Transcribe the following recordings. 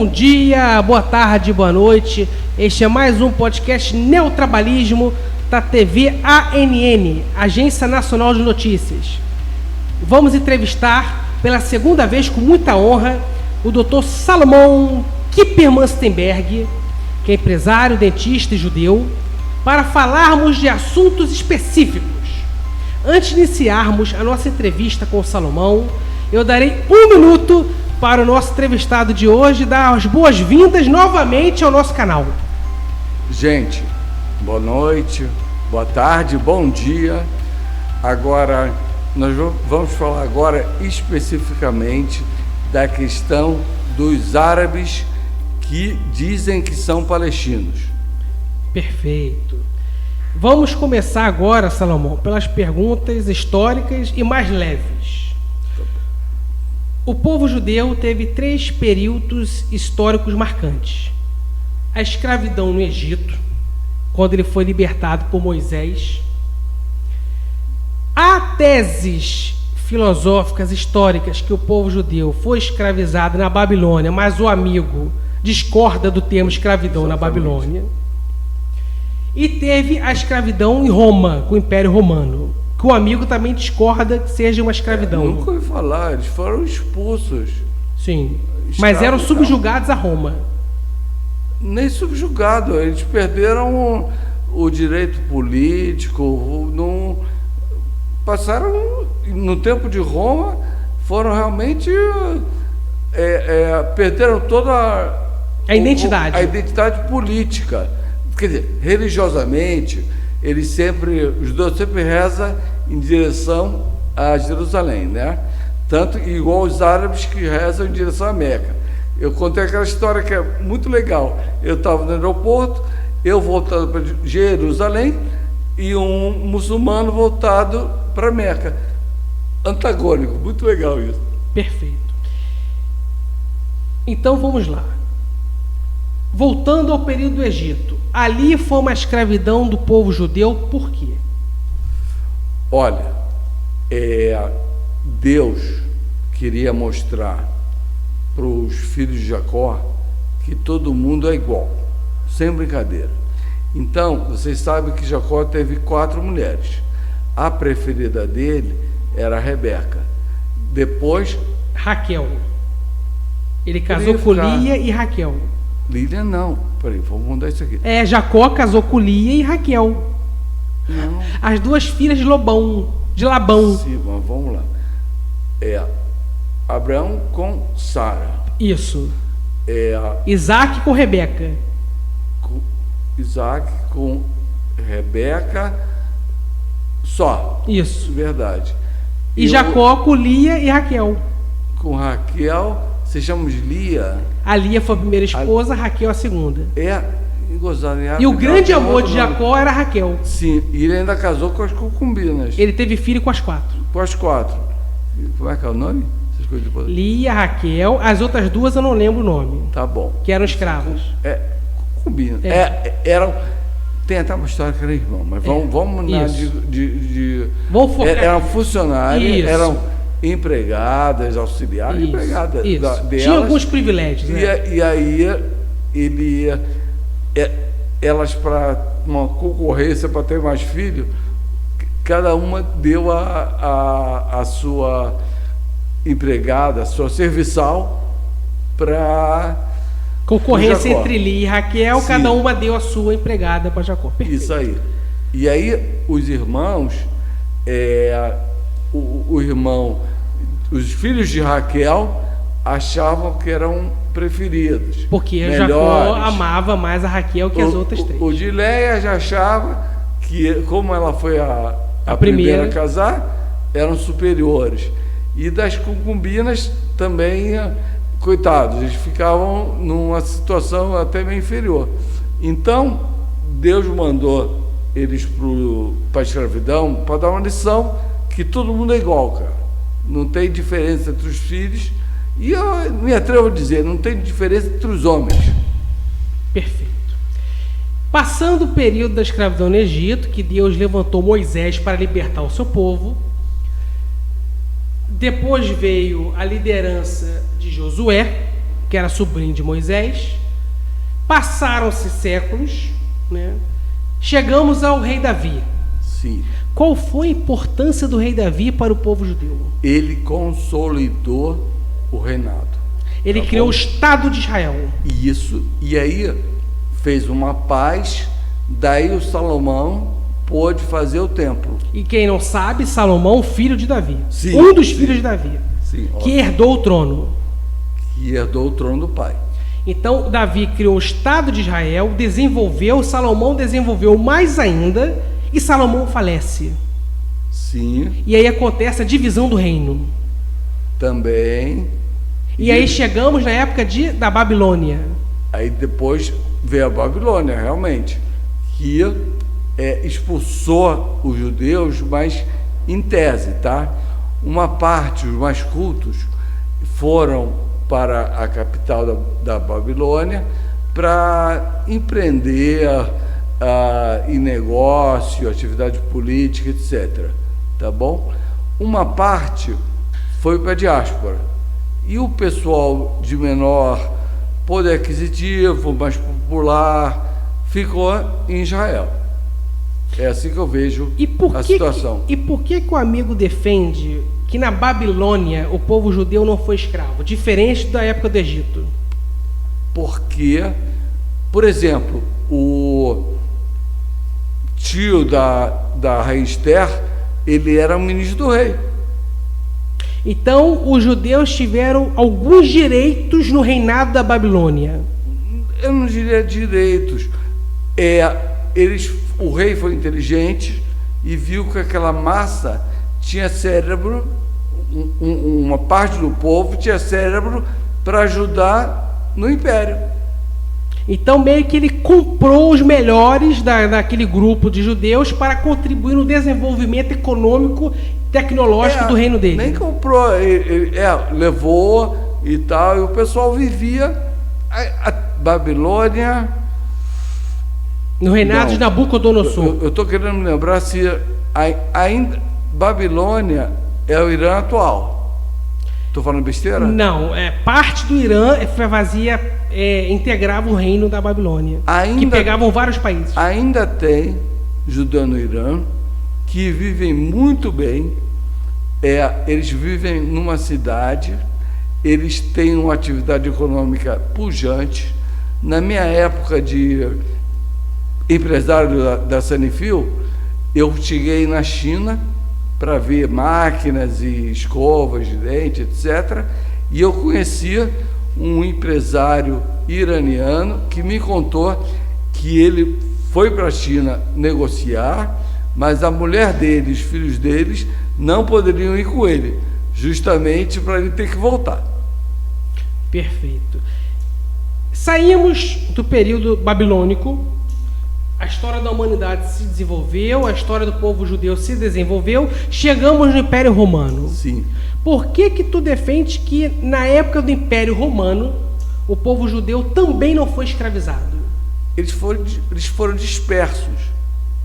Bom dia, boa tarde, boa noite. Este é mais um podcast Neotrabalhismo da TV ANN, Agência Nacional de Notícias. Vamos entrevistar pela segunda vez, com muita honra, o Dr. Salomão Kipper-Manstenberg, que é empresário, dentista e judeu, para falarmos de assuntos específicos. Antes de iniciarmos a nossa entrevista com o Salomão, eu darei 1 minuto para o nosso entrevistado de hoje dar as boas-vindas novamente ao nosso canal. Gente, boa noite, boa tarde, bom dia. Agora, nós vamos falar agora especificamente da questão dos árabes que dizem que são palestinos. Perfeito. Vamos começar agora, Salomão, pelas perguntas históricas e mais leves. O povo judeu teve 3 períodos históricos marcantes. A escravidão no Egito, quando ele foi libertado por Moisés. Há teses filosóficas históricas que o povo judeu foi escravizado na Babilônia, mas o amigo discorda do termo escravidão. Exatamente. Na Babilônia. E teve a escravidão em Roma, com o Império Romano, que o amigo também discorda que seja uma escravidão. Nunca ouvi falar, eles foram expulsos. Sim, mas eram subjugados a Roma. Nem subjugados, eles perderam o direito político, passaram, no tempo de Roma, foram realmente, perderam toda a identidade. A identidade política. Quer dizer, religiosamente, os judeus sempre rezam em direção a Jerusalém, né? Tanto igual os árabes que rezam em direção a Meca. Eu contei aquela história que é muito legal. Eu estava no aeroporto, eu voltando para Jerusalém e um muçulmano voltado para Meca. Antagônico, muito legal isso. Perfeito. Então vamos lá. Voltando ao período do Egito, ali foi uma escravidão do povo judeu, por quê? Olha, Deus queria mostrar para os filhos de Jacó que todo mundo é igual, sem brincadeira. Então, vocês sabem que Jacó teve 4 mulheres. A preferida dele era Rebeca. Depois, Raquel. Ele casou com Lia e Raquel. Lia não, peraí, vamos mudar isso aqui. Jacó casou com Lia e Raquel. Não. As 2 filhas de Labão. Sim, mas vamos lá. Abraão com Sara. Isso. Isaac com Rebeca. Isaac com Rebeca só. Isso. Verdade. E Jacó com Lia e Raquel. Com Raquel, você chama de Lia? A Lia foi a primeira esposa, a Raquel a segunda. E o grande amor de Jacó era Raquel. Sim, e ele ainda casou com as concubinas. Ele teve filho com as 4. Com as 4. Como é que é o nome? Lia, Raquel, as outras 2 eu não lembro o nome. Tá bom. Que eram escravos. Concubinas. Eram. Tem até uma história que era irmão, mas vamos na vamos focar. Eram funcionários, Isso. eram empregadas, auxiliares, empregadas delas. Tinha alguns privilégios, né? E aí elas, para uma concorrência para ter mais filhos, cada uma deu a sua empregada, a sua serviçal para concorrência entre Lia e Raquel. Sim. Cada uma deu a sua empregada para Jacó. Perfeito. Isso aí. E aí os irmãos, os filhos de Raquel achavam que eram preferidos. Porque Jacó amava mais a Raquel que as outras 3. O de Leia já achava que, como ela foi a primeira a casar, eram superiores. E das concubinas também, coitados, eles ficavam numa situação até meio inferior. Então, Deus mandou eles para a escravidão para dar uma lição que todo mundo é igual, cara. Não tem diferença entre os filhos. E eu me atrevo a dizer, não tem diferença entre os homens. Perfeito. Passando o período da escravidão no Egito, que Deus levantou Moisés para libertar o seu povo, depois veio a liderança de Josué, que era sobrinho de Moisés. Passaram-se séculos, né? Chegamos ao rei Davi. Sim. Qual foi a importância do rei Davi para o povo judeu? Ele consolidou o reinado. Ele criou o Estado de Israel. Isso. E aí fez uma paz. Daí o Salomão pôde fazer o templo. E quem não sabe, Salomão, filho de Davi. Sim, um dos filhos de Davi. Sim, que herdou o trono. Que herdou o trono do pai. Então, Davi criou o Estado de Israel, desenvolveu, Salomão desenvolveu mais ainda, e Salomão falece. Sim. E aí acontece a divisão do reino. Também. E aí chegamos na época da Babilônia. Aí depois veio a Babilônia, realmente, que expulsou os judeus, mas em tese, tá? Uma parte, os mais cultos, foram para a capital da Babilônia para empreender em negócio, atividade política, etc. Tá bom? Uma parte foi para a diáspora. E o pessoal de menor poder aquisitivo, mais popular, ficou em Israel. É assim que eu vejo a situação. E por que o amigo defende que na Babilônia o povo judeu não foi escravo, diferente da época do Egito? Porque, por exemplo, o tio da rainha Esther, ele era um ministro do rei. Então, os judeus tiveram alguns direitos no reinado da Babilônia. Eu não diria direitos. O rei foi inteligente e viu que aquela massa tinha cérebro, uma parte do povo tinha cérebro para ajudar no império. Então, meio que ele comprou os melhores daquele grupo de judeus para contribuir no desenvolvimento econômico tecnológico do reino dele. Nem comprou, levou e tal, e o pessoal vivia a Babilônia. No reinado de Nabucodonosor. Eu estou querendo me lembrar se ainda Babilônia é o Irã atual. Estou falando besteira? Não, parte do Irã integrava o reino da Babilônia, que pegavam vários países. Ainda tem judeu no Irã que vivem muito bem. Eles vivem numa cidade, eles têm uma atividade econômica pujante. Na minha época de empresário da Sanifil, eu cheguei na China para ver máquinas e escovas de dente, etc. E eu conhecia um empresário iraniano que me contou que ele foi para a China negociar, mas a mulher dele, os filhos deles, não poderiam ir com ele, justamente para ele ter que voltar. Perfeito. Saímos do período babilônico, a história da humanidade se desenvolveu, a história do povo judeu se desenvolveu, chegamos no Império Romano. Sim. Por que tu defende que na época do Império Romano o povo judeu também não foi escravizado? Eles foram dispersos.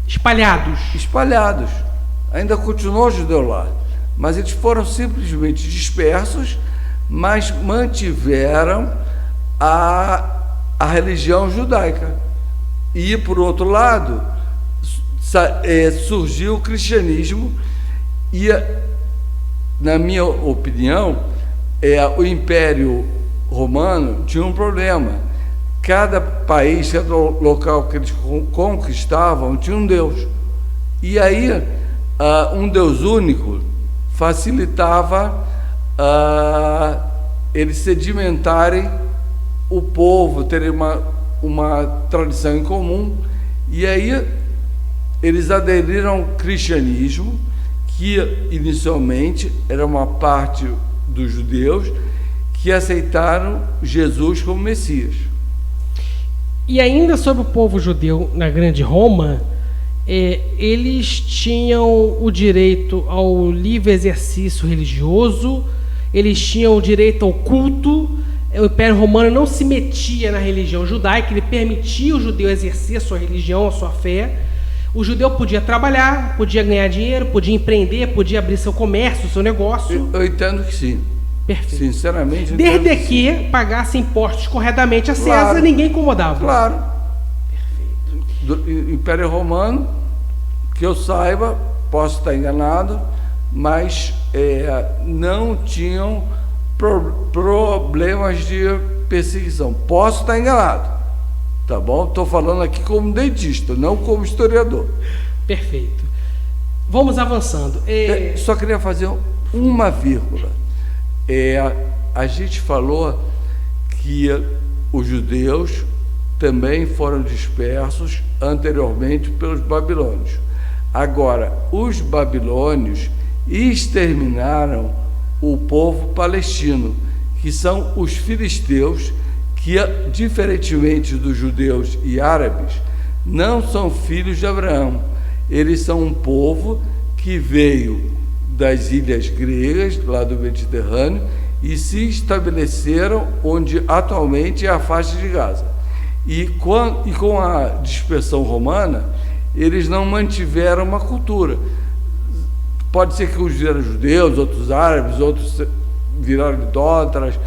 Espalhados. Ainda continuou o judeu lá, mas eles foram simplesmente dispersos, mas mantiveram a religião judaica. E, por outro lado, surgiu o cristianismo e, na minha opinião, o Império Romano tinha um problema. Cada país, cada local que eles conquistavam, tinha um Deus. E aí, um Deus único facilitava eles sedimentarem o povo, terem uma tradição em comum. E aí eles aderiram ao cristianismo, que inicialmente era uma parte dos judeus que aceitaram Jesus como Messias. E ainda sobre o povo judeu na Grande Roma, eles tinham o direito ao livre exercício religioso, eles tinham o direito ao culto. O Império Romano não se metia na religião judaica, ele permitia o judeu exercer a sua religião, a sua fé. O judeu podia trabalhar, podia ganhar dinheiro, podia empreender, podia abrir seu comércio, seu negócio. Eu entendo que sim. Perfeito. Sinceramente. Desde que pagasse impostos corretamente a César, ninguém incomodava. Claro. Perfeito. Do Império Romano, que eu saiba, posso estar enganado, mas não tinham problemas de perseguição. Posso estar enganado, tá bom? Estou falando aqui como dentista, não como historiador. Perfeito. Vamos avançando. Só queria fazer uma vírgula. A gente falou que os judeus também foram dispersos anteriormente pelos babilônios. Agora, os babilônios exterminaram o povo palestino, que são os filisteus, que, diferentemente dos judeus e árabes, não são filhos de Abraão. Eles são um povo que veio das ilhas gregas, lá do Mediterrâneo, e se estabeleceram onde atualmente é a faixa de Gaza. E com a dispersão romana, eles não mantiveram uma cultura. Pode ser que uns viraram judeus, outros árabes, outros viraram idólatras,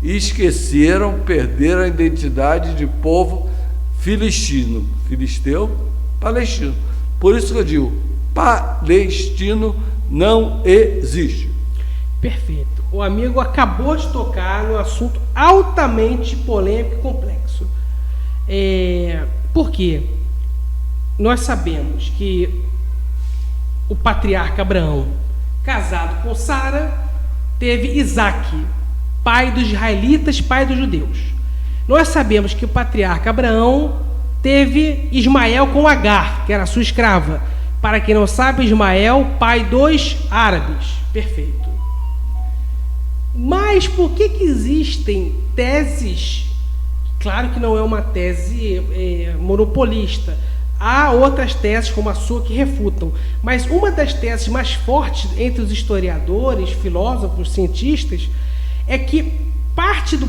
esqueceram, perderam a identidade de povo filisteu, palestino. Por isso que eu digo, palestino não existe. Perfeito. O amigo acabou de tocar no assunto altamente polêmico e complexo. Por quê? Nós sabemos que o patriarca Abraão, casado com Sara, teve Isaque, pai dos israelitas, pai dos judeus. Nós sabemos que o patriarca Abraão teve Ismael com Agar, que era sua escrava. Para quem não sabe, Ismael, pai dos árabes. Perfeito. Mas por que existem teses? Claro que não é uma tese monopolista. Há outras teses, como a sua, que refutam. Mas uma das teses mais fortes entre os historiadores, filósofos, cientistas, é que parte do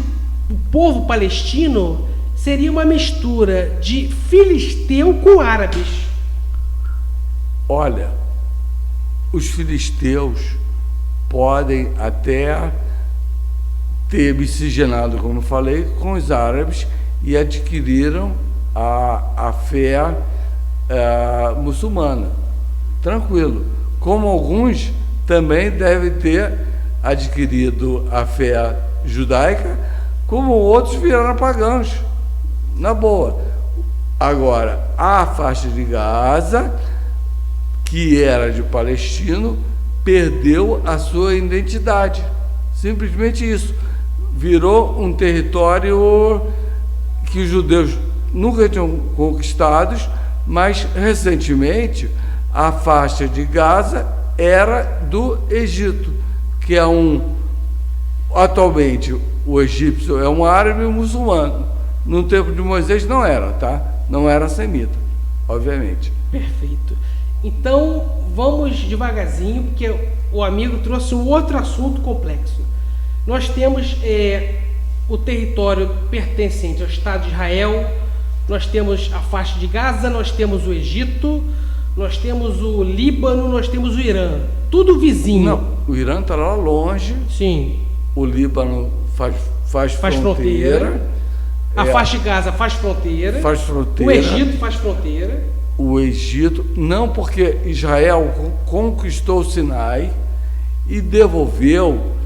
povo palestino seria uma mistura de filisteu com árabes. Olha, os filisteus podem até ter miscigenado, como eu falei, com os árabes e adquiriram a fé muçulmana. Tranquilo. Como alguns também devem ter adquirido a fé judaica, como outros viraram pagãos. Na boa. Agora, a faixa de Gaza, que era de palestino, perdeu a sua identidade. Simplesmente isso. Virou um território que os judeus nunca tinham conquistado, mas recentemente a faixa de Gaza era do Egito, que é atualmente o egípcio é um árabe e um muçulmano. No tempo de Moisés não era, tá? Não era semita, obviamente. Perfeito. Então, vamos devagarzinho, porque o amigo trouxe um outro assunto complexo. Nós temos o território pertencente ao Estado de Israel, nós temos a faixa de Gaza, nós temos o Egito, nós temos o Líbano, nós temos o Irã. Tudo vizinho. Não, o Irã está lá longe. Sim. O Líbano faz fronteira. A faixa de Gaza faz fronteira. Faz fronteira. O Egito faz fronteira. O Egito, não, porque Israel conquistou o Sinai e devolveu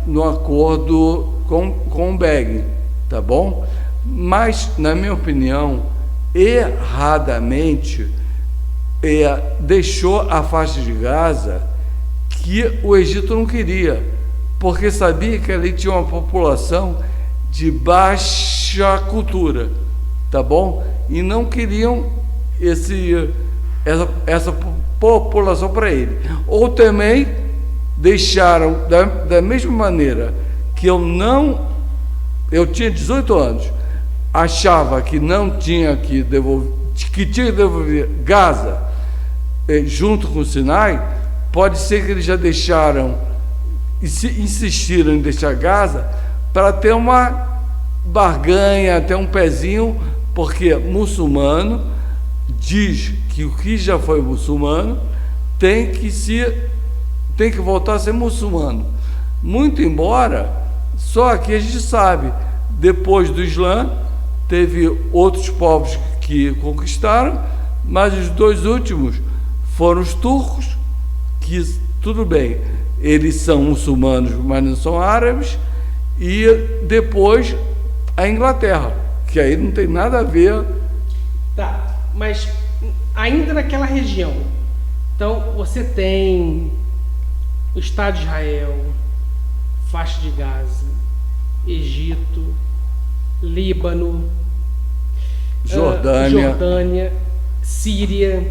no acordo com o Begin, tá bom? Mas, na minha opinião, erradamente, deixou a faixa de Gaza que o Egito não queria, porque sabia que ali tinha uma população de baixa cultura, tá bom? E não queriam essa população para ele. Ou também deixaram, da mesma maneira que eu tinha 18 anos, achava que não tinha que devolver, que tinha que devolver Gaza junto com o Sinai, pode ser que eles já deixaram e insistiram em deixar Gaza para ter uma barganha, ter um pezinho, porque muçulmano diz que o que já foi muçulmano tem que tem que voltar a ser muçulmano. Muito embora, só aqui a gente sabe, depois do Islã, teve outros povos que conquistaram, mas os dois últimos foram os turcos, que tudo bem, eles são muçulmanos, mas não são árabes, e depois a Inglaterra, que aí não tem nada a ver. Tá, mas ainda naquela região, então você tem o Estado de Israel, faixa de Gaza, Egito, Líbano, Jordânia, Síria.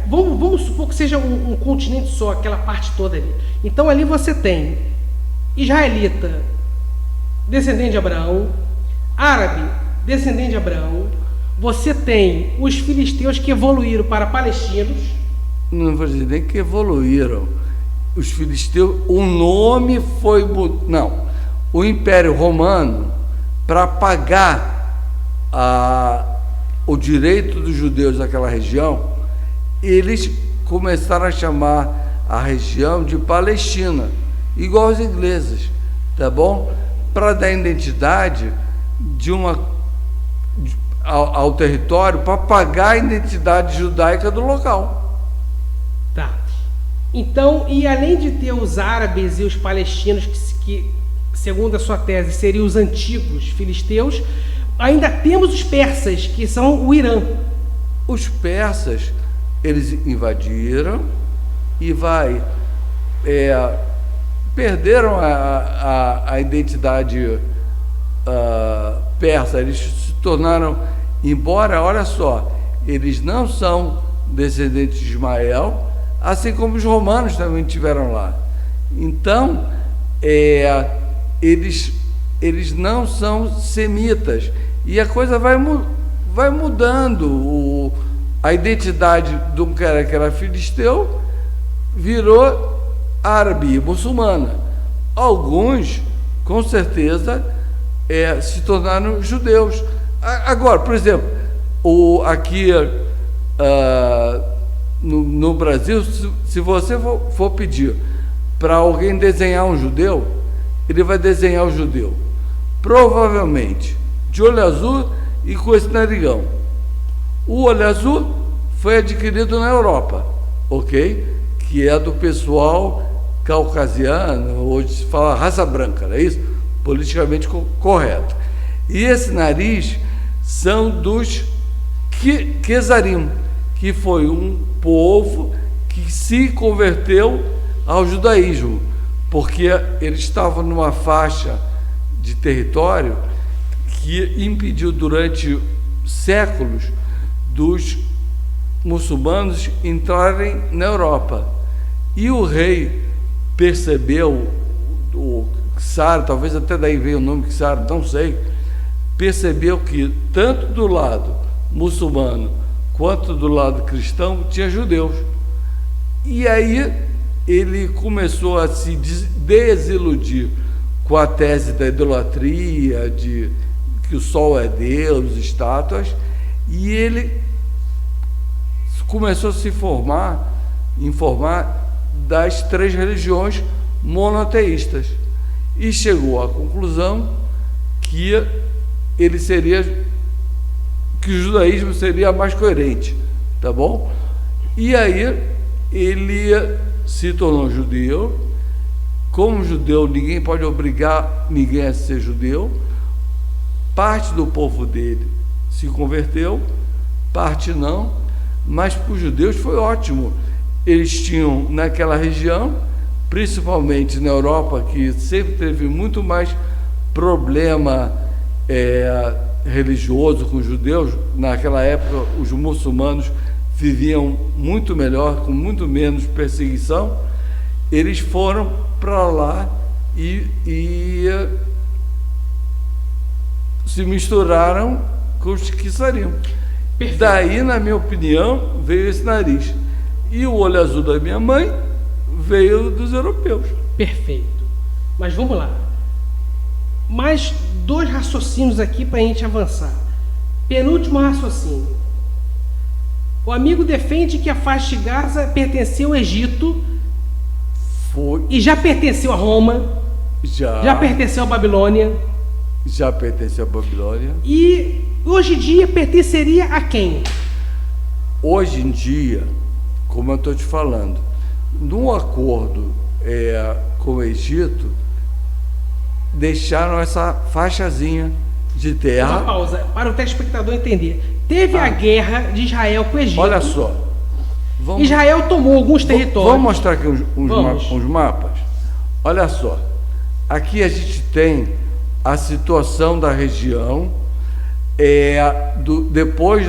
Vamos supor que seja um continente só, aquela parte toda ali. Então ali você tem israelita, descendente de Abraão, árabe, descendente de Abraão. Você tem os filisteus que evoluíram para palestinos. Não vou dizer nem que evoluíram. Os filisteus, o nome foi... Não, o Império Romano, para pagar o direito dos judeus daquela região, eles começaram a chamar a região de Palestina, igual os ingleses, tá bom? Para dar identidade ao território, para pagar a identidade judaica do local. Tá. Então, e além de ter os árabes e os palestinos, que segundo a sua tese seriam os antigos filisteus, ainda temos os persas, que são o Irã. Os persas, eles invadiram e perderam a identidade persa. Eles se tornaram, embora, olha só, eles não são descendentes de Ismael, assim como os romanos também tiveram lá. Então, eles não são semitas, e a coisa vai mudando. A identidade de um cara que era filisteu virou árabe, muçulmana. Alguns, com certeza, se tornaram judeus. Agora, por exemplo, aqui no Brasil, se você for pedir para alguém desenhar um judeu, ele vai desenhar o judeu, provavelmente de olho azul e com esse narigão. O olho azul foi adquirido na Europa, ok? Que é do pessoal caucasiano, hoje se fala raça branca, não é isso? Politicamente correto. E esse nariz são dos Kezarim, que foi um povo que se converteu ao judaísmo, porque eles estavam numa faixa de território que impediu durante séculos dos muçulmanos entrarem na Europa. E o rei percebeu, o Czar, talvez até daí veio o nome Czar, não sei, percebeu que tanto do lado muçulmano quanto do lado cristão tinha judeus. E aí ele começou a se desiludir com a tese da idolatria, de que o sol é Deus, estátuas, e ele começou a se informar das três religiões monoteístas, e chegou à conclusão que que o judaísmo seria mais coerente, tá bom? E aí ele se tornou judeu. Como judeu, ninguém pode obrigar ninguém a ser judeu. Parte do povo dele se converteu, parte não, mas para os judeus foi ótimo. Eles tinham naquela região, principalmente na Europa, que sempre teve muito mais problema religioso com os judeus. Naquela época os muçulmanos viviam muito melhor, com muito menos perseguição. Eles foram para lá e se misturaram com os que saíram. Daí, na minha opinião, veio esse nariz. E o olho azul da minha mãe veio dos europeus. Perfeito. Mas vamos lá. Mais 2 raciocínios aqui para a gente avançar. Penúltimo raciocínio. O amigo defende que a faixa de Gaza pertenceu ao Egito. Foi. E já pertenceu a Roma. Já pertenceu à Babilônia. Já pertenceu à Babilônia. E hoje em dia pertenceria a quem? Hoje em dia, como eu estou te falando, no acordo com o Egito, deixaram essa faixazinha de terra. Uma pausa, para o telespectador entender. Teve a guerra de Israel com o Egito. Olha só. Israel tomou alguns territórios. Vamos mostrar aqui uns mapas? Olha só. Aqui a gente tem a situação da região depois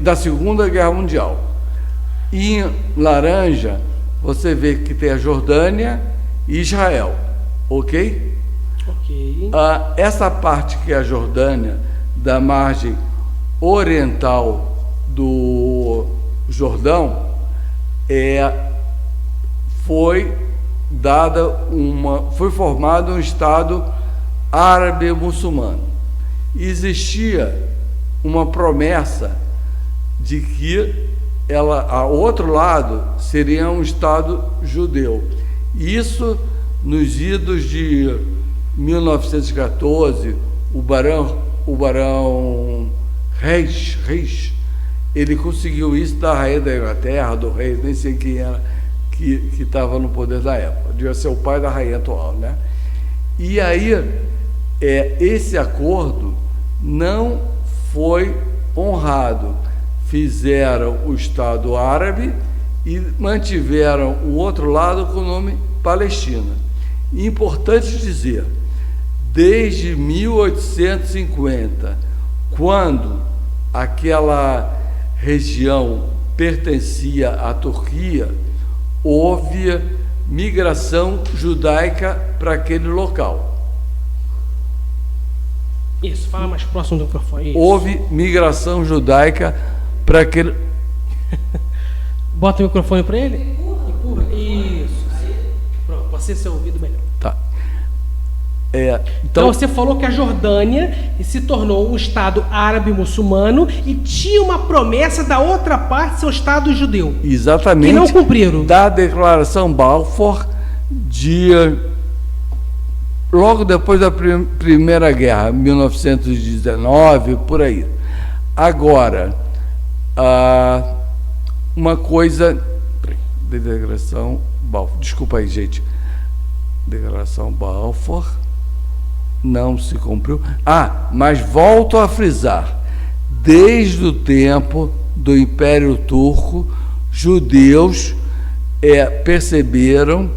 da Segunda Guerra Mundial. Em laranja, você vê que tem a Jordânia e Israel. Ok? Ok. Essa parte que é a Jordânia, da margem oriental do Jordão, foi formado um Estado árabe muçulmano. Existia uma promessa de que ao outro lado seria um Estado judeu. Isso nos idos de 1914, o barão Reis, ele conseguiu isso da rainha da Inglaterra, do rei, nem sei quem era que estava no poder da época, devia ser o pai da rainha atual, né? E aí esse acordo não foi honrado. Fizeram o Estado árabe e mantiveram o outro lado com o nome Palestina. Importante dizer, desde 1850, quando aquela região pertencia à Turquia, houve migração judaica para aquele local. Isso, fala mais próximo do microfone. Isso. Houve migração judaica para aquele... Bota o microfone para ele. Empurra. Isso. Pronto, pode ser ouvido melhor. Tá. Então você falou que a Jordânia se tornou um Estado árabe muçulmano e tinha uma promessa da outra parte ser um Estado judeu. Exatamente. Que não cumpriram. Da Declaração Balfour logo depois da Primeira Guerra, 1919, por aí. Agora, uma coisa... Declaração Balfour. Desculpa aí, gente. Declaração Balfour não se cumpriu. Mas volto a frisar, desde o tempo do Império Turco, judeus perceberam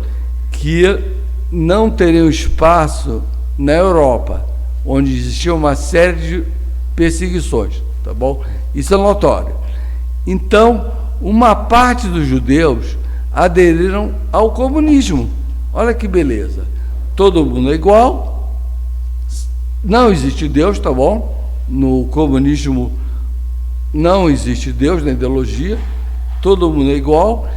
que não teriam espaço na Europa, onde existia uma série de perseguições, tá bom? Isso é notório. Então, uma parte dos judeus aderiram ao comunismo. Olha que beleza. Todo mundo é igual, não existe Deus, tá bom? No comunismo não existe Deus na ideologia, todo mundo é igual.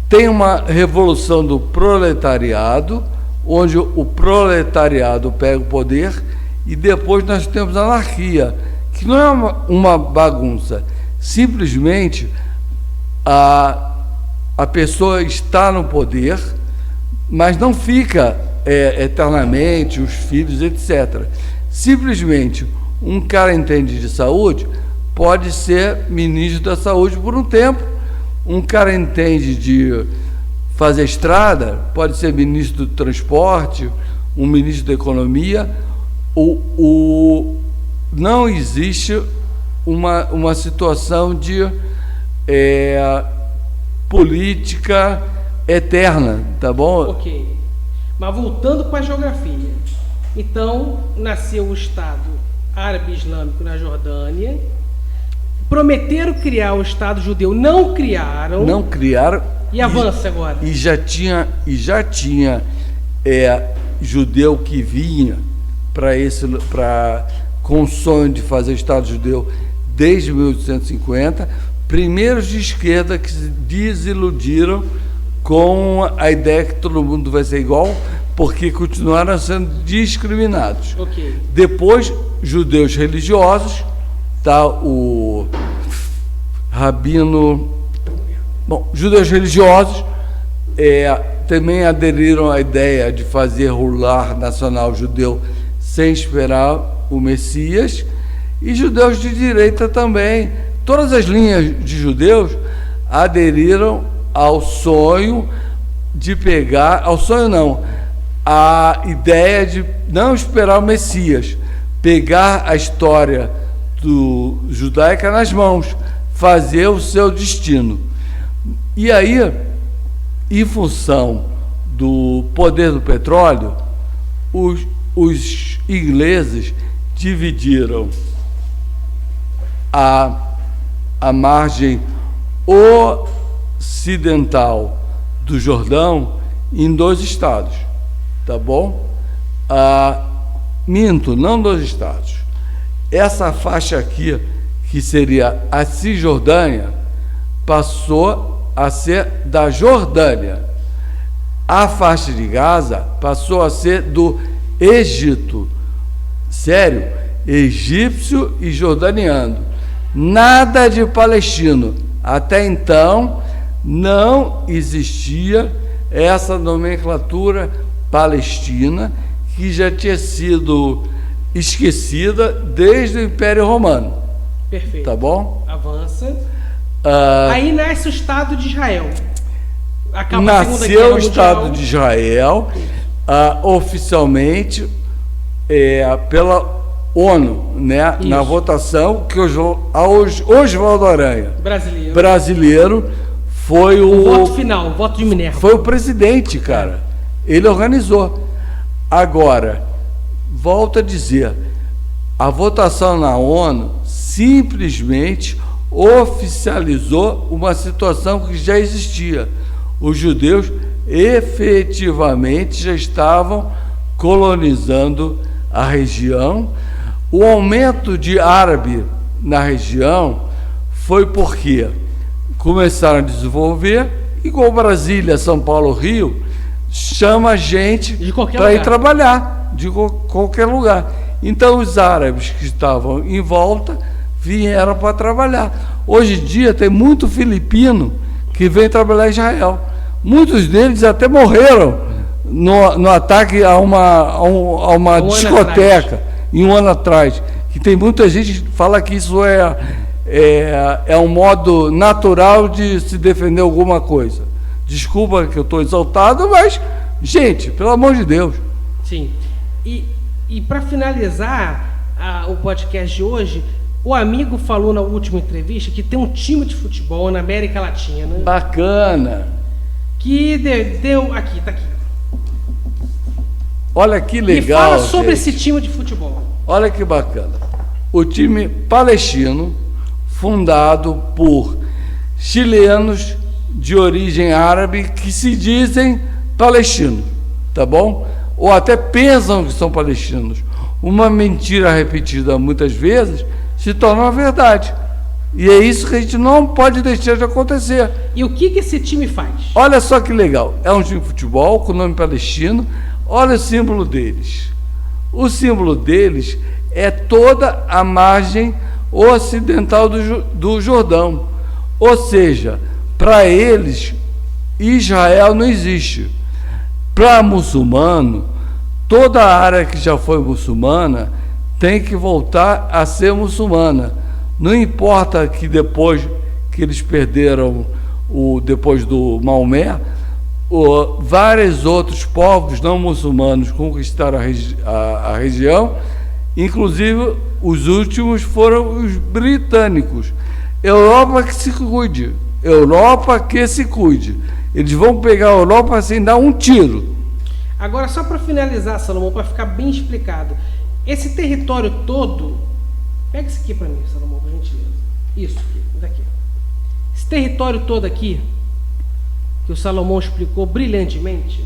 Tem uma revolução do proletariado, onde o proletariado pega o poder, e depois nós temos a anarquia, que não é uma bagunça, simplesmente a pessoa está no poder, mas não fica eternamente, os filhos, etc. Simplesmente, um cara entende de saúde, pode ser ministro da saúde por um tempo, um cara entende de fazer estrada, pode ser ministro do transporte, um ministro da economia. Não existe uma situação de política eterna, tá bom? Ok. Mas voltando para a geografia. Então, nasceu o Estado Árabe Islâmico na Jordânia. Prometeram criar o Estado judeu, não criaram. Não criaram. E avança agora. E já tinha judeu que vinha com o sonho de fazer o Estado judeu desde 1850, primeiros de esquerda que se desiludiram com a ideia que todo mundo vai ser igual, porque continuaram sendo discriminados. Okay. Depois, judeus religiosos, tá, o rabino... Bom, judeus religiosos também aderiram à ideia de fazer o lar nacional judeu sem esperar o Messias, e judeus de direita também. Todas as linhas de judeus aderiram ao sonho de pegar, ao sonho não, a ideia de não esperar o Messias, pegar a história judaica nas mãos, fazer o seu destino. E aí, em função do poder do petróleo, os ingleses dividiram a margem ocidental do Jordão em 2 estados, tá bom? Minto, não 2 estados. Essa faixa aqui, que seria a Cisjordânia, passou a ser da Jordânia. A faixa de Gaza passou a ser do Egito. Sério, egípcio e jordaniano. Nada de palestino. Até então, não existia essa nomenclatura palestina, que já tinha sido esquecida desde o Império Romano. Perfeito. Tá bom? Avança. Aí nasce o Estado de Israel. Nasceu o Estado de Israel, oficialmente, pela ONU, né? Na votação que Oswaldo Aranha, brasileiro, foi o voto final, o voto de Minerva. Foi o presidente, cara. Ele organizou. Agora, volto a dizer, a votação na ONU simplesmente oficializou uma situação que já existia. Os judeus efetivamente já estavam colonizando a região. O aumento de árabe na região foi porque começaram a desenvolver, igual Brasília, São Paulo, Rio, chama gente para ir trabalhar de qualquer lugar. Então os árabes que estavam em volta vieram para trabalhar. Hoje em dia tem muito filipino que vem trabalhar em Israel. Muitos deles até morreram no ataque a uma discoteca um ano atrás. Que tem muita gente que fala que isso é um modo natural de se defender alguma coisa. Desculpa que eu estou exaltado, mas, gente, pelo amor de Deus. Sim. E para finalizar o podcast de hoje, o amigo falou na última entrevista que tem um time de futebol na América Latina. Bacana. Que deu... Aqui, tá aqui. Olha que legal. E fala sobre esse time de futebol. Olha que bacana. O time palestino, fundado por chilenos de origem árabe que se dizem palestinos, tá bom? Ou até pensam que são palestinos. Uma mentira repetida muitas vezes se torna uma verdade. E é isso que a gente não pode deixar de acontecer. E o que esse time faz? Olha só que legal. É um time de futebol com nome palestino. Olha o símbolo deles. O símbolo deles é toda a margem ocidental do Jordão. Ou seja, para eles, Israel não existe. Para muçulmano, toda a área que já foi muçulmana tem que voltar a ser muçulmana. Não importa que depois que eles perderam, depois do Maomé, vários outros povos não muçulmanos conquistaram a região, inclusive os últimos foram os britânicos. Europa que se cuide, Europa que se cuide. Eles vão pegar a Europa sem dar um tiro. Agora, só para finalizar, Salomão, para ficar bem explicado, esse território todo... Pega isso aqui para mim, Salomão, por gentileza. Isso aqui, daqui. Esse território todo aqui, que o Salomão explicou brilhantemente,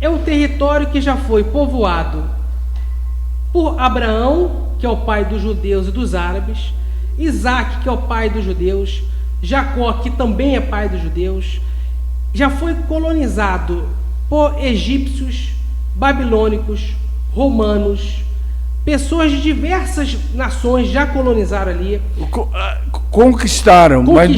é um território que já foi povoado por Abraão, que é o pai dos judeus e dos árabes, Isaac, que é o pai dos judeus, Jacó, que também é pai dos judeus, já foi colonizado por egípcios, babilônicos, romanos, pessoas de diversas nações já colonizaram ali. Conquistaram, mas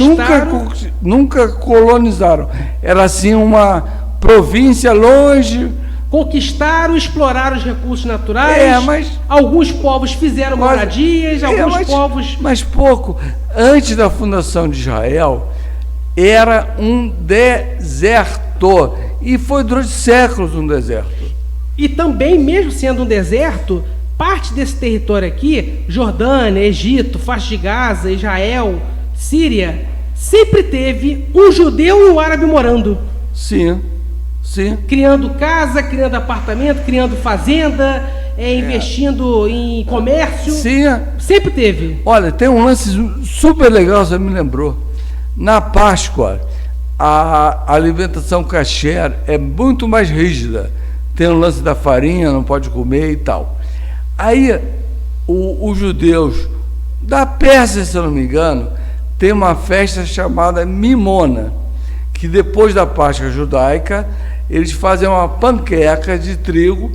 nunca colonizaram. Era assim uma província longe. Conquistaram, exploraram os recursos naturais. Alguns povos fizeram moradias, alguns povos... Mas pouco. Antes da fundação de Israel, era um deserto. E foi durante séculos um deserto. E também, mesmo sendo um deserto, parte desse território aqui, Jordânia, Egito, faixa de Gaza, Israel, Síria, sempre teve um judeu e um árabe morando. Sim. Criando casa, criando apartamento, criando fazenda, investindo em comércio. Sim. Sempre teve. Olha, tem um lance super legal, você me lembrou. Na Páscoa, a alimentação kasher é muito mais rígida. Tem o lance da farinha, não pode comer e tal. Aí, os judeus da Pérsia, se eu não me engano, tem uma festa chamada Mimona, que depois da Páscoa judaica, eles fazem uma panqueca de trigo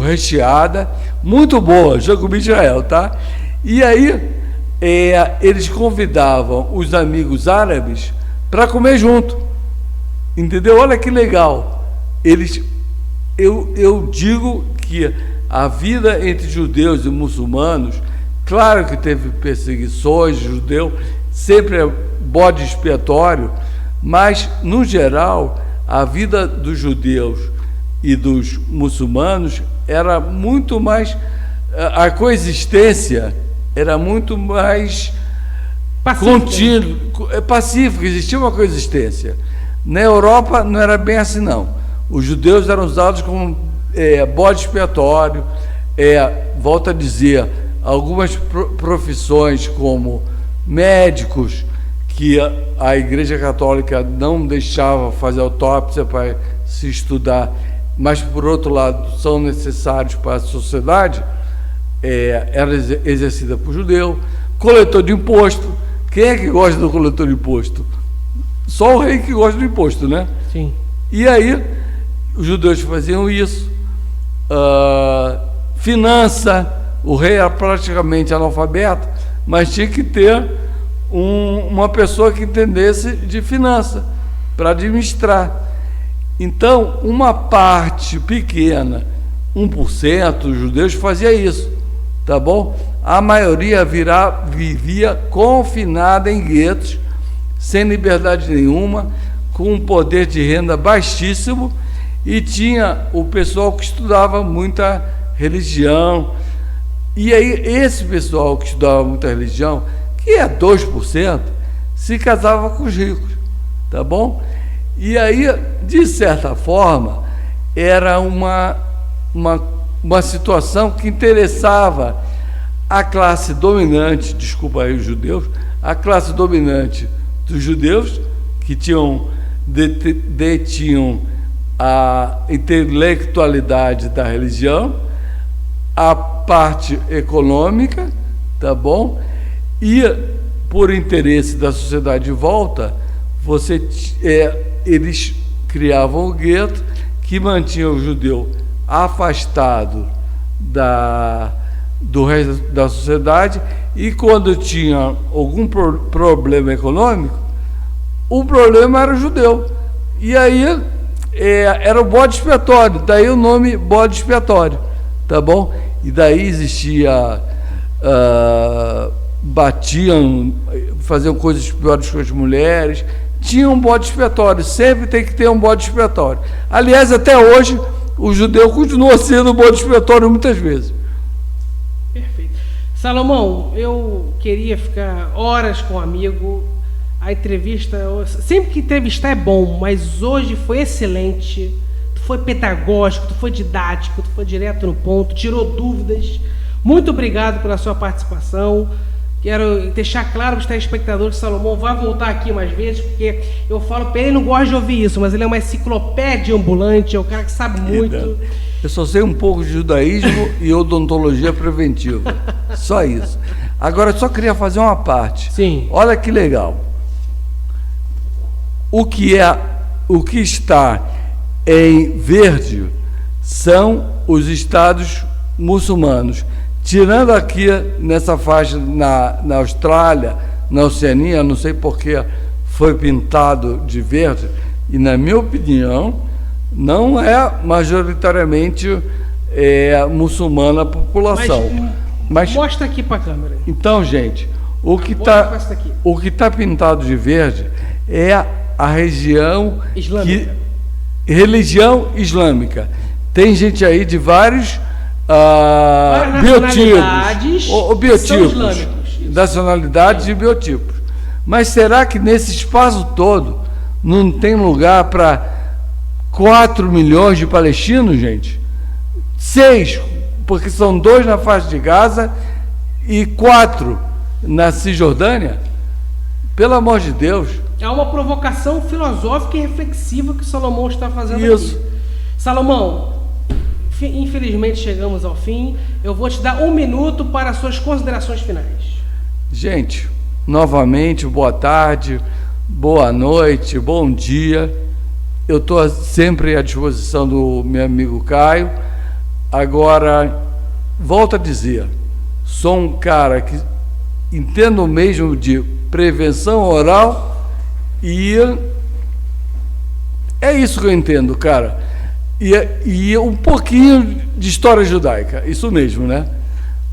recheada, muito boa, já comi em Israel, tá? E aí, eles convidavam os amigos árabes para comer junto, entendeu? Olha que legal. Eu digo que a vida entre judeus e muçulmanos, claro que teve perseguições, judeu sempre é bode expiatório, mas, no geral, a vida dos judeus e dos muçulmanos era muito mais... A coexistência era muito mais contínua, pacífica, existia uma coexistência. Na Europa não era bem assim, não. Os judeus eram usados como bode expiatório, volto a dizer, algumas profissões como médicos, que a Igreja Católica não deixava fazer autópsia para se estudar, mas, por outro lado, são necessários para a sociedade, era exercida por judeu. Coletor de imposto. Quem é que gosta do coletor de imposto? Só o rei que gosta do imposto, né? Sim. E aí, os judeus faziam isso. Finança, o rei era praticamente analfabeto, mas tinha que ter uma pessoa que entendesse de finança para administrar. Então, uma parte pequena, 1% dos judeus fazia isso, tá bom? A maioria vivia confinada em guetos, sem liberdade nenhuma, com um poder de renda baixíssimo, e tinha o pessoal que estudava muita religião. E aí, esse pessoal que estudava muita religião, que é 2%, se casava com os ricos, tá bom? E aí, de certa forma, era uma situação que interessava a classe dominante, desculpa aí os judeus, a classe dominante dos judeus, que detinham a intelectualidade da religião, a parte econômica, tá bom? E, por interesse da sociedade de volta, eles criavam o gueto, que mantinha o judeu afastado do resto da sociedade, e quando tinha algum problema econômico, o problema era o judeu. E aí era o bode expiatório, daí o nome bode expiatório, tá bom? E daí existia... batiam, faziam coisas piores com as mulheres, tinham um bode expiatório, sempre tem que ter um bode expiatório. Aliás, até hoje, o judeu continua sendo um bode expiatório muitas vezes. Perfeito. Salomão, eu queria ficar horas com o amigo. A entrevista, sempre que entrevistar é bom, mas hoje foi excelente. Tu foi pedagógico, tu foi didático, tu foi direto no ponto, tirou dúvidas. Muito obrigado pela sua participação. Quero deixar claro para os telespectadores que o Salomão vai voltar aqui mais vezes, porque eu falo para ele, não gosta de ouvir isso, mas ele é uma enciclopédia ambulante, é um cara que sabe muito. Eu só sei um pouco de judaísmo e odontologia preventiva, só isso. Agora, eu só queria fazer uma parte. Sim. Olha que legal. O que está em verde são os estados muçulmanos. Tirando aqui nessa faixa na Austrália, na Oceania, não sei porque foi pintado de verde, e na minha opinião, não é majoritariamente muçulmana a população. Mas mostra aqui para a câmera. Então, gente, o que está pintado de verde é a região islâmica. Religião islâmica. Tem gente aí de vários biotipos, nacionalidades e biotipos. Mas será que nesse espaço todo não tem lugar para 4 milhões de palestinos, gente? 6, porque são 2 na faixa de Gaza e 4 na Cisjordânia? Pelo amor de Deus. É uma provocação filosófica e reflexiva que Salomão está fazendo Isso. aqui. Salomão, infelizmente chegamos ao fim. Eu vou te dar 1 minuto para suas considerações finais. Gente, novamente, boa tarde, boa noite, bom dia. Eu estou sempre à disposição do meu amigo Caio. Agora, volto a dizer, sou um cara que entendo mesmo de prevenção oral e é isso que eu entendo, cara. E um pouquinho de história judaica, isso mesmo, né?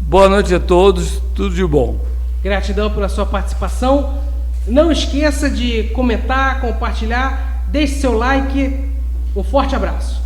Boa noite a todos, tudo de bom. Gratidão pela sua participação. Não esqueça de comentar, compartilhar, deixe seu like. Um forte abraço.